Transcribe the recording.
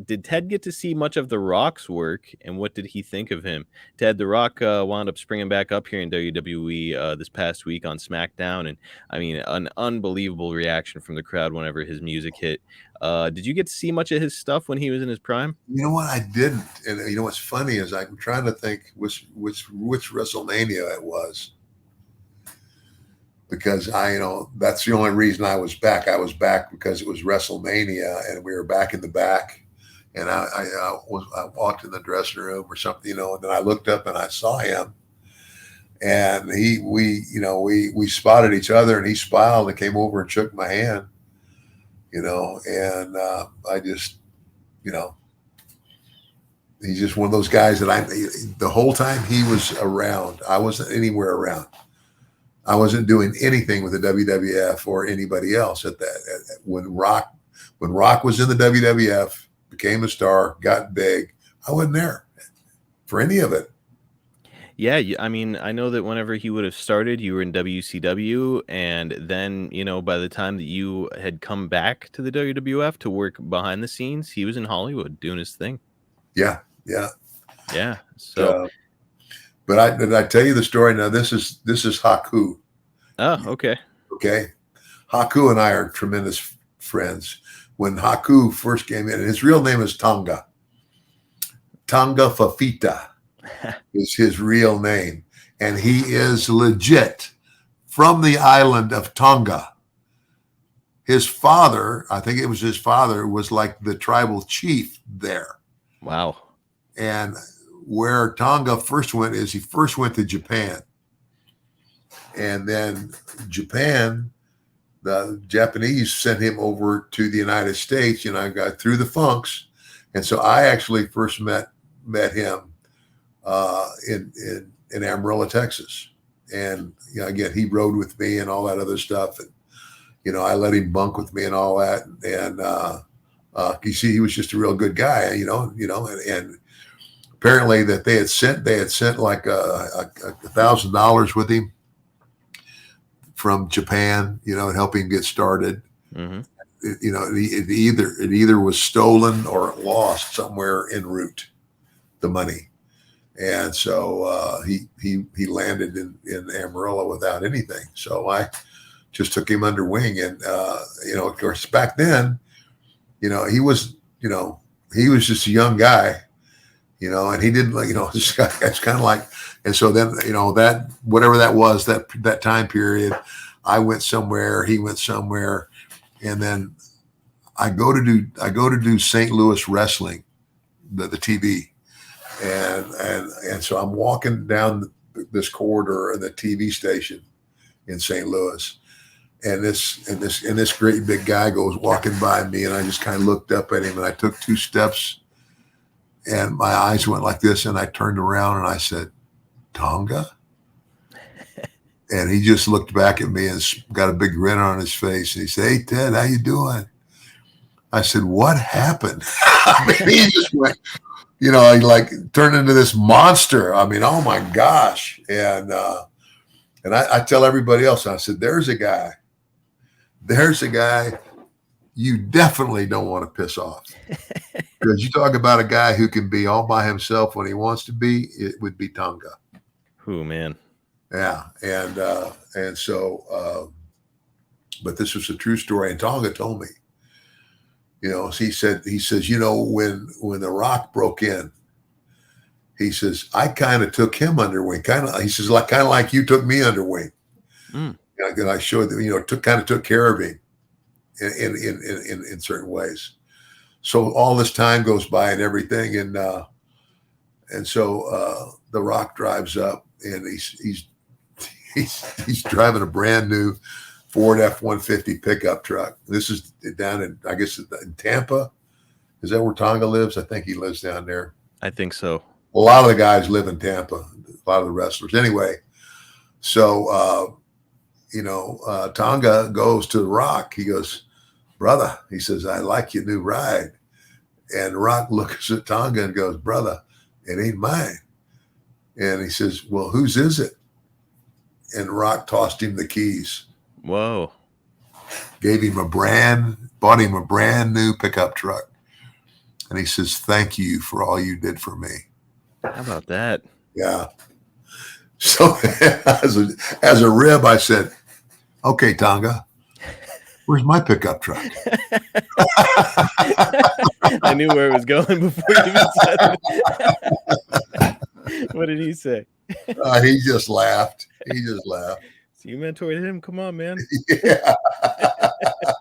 did Ted get to see much of The Rock's work, and what did he think of him? Ted, The Rock wound up springing back up here in WWE this past week on SmackDown, and I mean, an unbelievable reaction from the crowd whenever his music hit. Did you get to see much of his stuff when he was in his prime? You know what? I didn't. And you know what's funny is I'm trying to think which WrestleMania it was, because that's the only reason I was back. I was back because it was WrestleMania, and we were back in the back. And I walked in the dressing room or something, and then I looked up and I saw him, and we spotted each other, and he smiled and came over and shook my hand, and I just, he's just one of those guys that the whole time he was around, I wasn't anywhere around. I wasn't doing anything with the WWF or anybody else when Rock was in the WWF, became a star, got big, I wasn't there for any of it. Yeah, I mean, I know that whenever he would have started, you were in WCW, and then, by the time that you had come back to the WWF to work behind the scenes, he was in Hollywood doing his thing. Yeah. Yeah. So, but did I tell you the story? Now this is Haku. Oh, okay. Okay. Haku and I are tremendous friends. When Haku first came in, and his real name is Tonga Fafita is his real name. And he is legit from the island of Tonga. His father, I think it was his father, was like the tribal chief there. Wow. And where Tonga first went is he first went to Japan. And then Japan, the Japanese sent him over to the United States, I got through the Funks. And so I actually first met him in Amarillo, Texas. And, again, he rode with me and all that other stuff. And, I let him bunk with me and all that. And you see, he was just a real good guy, and apparently that they had sent like $1,000 with him from Japan, and help him get started. Mm-hmm. It either was stolen or lost somewhere en route, the money. And so he landed in Amarillo without anything. So I just took him under wing. And, of course, back then, he was just a young guy, and he didn't this guy's kind of like, and so then, that, whatever that was, that time period, I went somewhere, he went somewhere. And then I go to do St. Louis wrestling, the TV. And so I'm walking down this corridor in the TV station in St. Louis. And this great big guy goes walking by me, and I just kind of looked up at him, and I took 2 steps, and my eyes went like this, and I turned around and I said, "Tonga?" And he just looked back at me and got a big grin on his face, and he said, "Hey, Ted, how you doing?" I said, "What happened?" I mean, he just went, he like turned into this monster. I mean, oh my gosh. And I tell everybody else, I said, there's a guy you definitely don't want to piss off. Because you talk about a guy who can be all by himself when he wants to be, it would be Tonga. Oh, man. Yeah. And so, but this was a true story. And Tonga told me, he says, when The Rock broke in, he says, I kind of took him under wing. He says, kind of like you took me under wing. Mm. And I showed them, took care of him in certain ways. So all this time goes by and everything. And so The Rock drives up, and he's driving a brand new Ford F-150 pickup truck. This is down in, I guess, in Tampa. Is that where Tonga lives? I think he lives down there. I think so. A lot of the guys live in Tampa, a lot of the wrestlers. Anyway, so, Tonga goes to The Rock. He goes, "Brother," he says, "I like your new ride." And Rock looks at Tonga and goes, "Brother, it ain't mine." And he says, "Well, whose is it?" And Rock tossed him the keys. Whoa. Bought him a brand new pickup truck. And he says, "Thank you for all you did for me." How about that? Yeah. So as a rib, I said, "Okay, Tonga, where's my pickup truck?" I knew where it was going before you even said it. What did he say? He just laughed. He just laughed. So you mentored him? Come on, man. Yeah.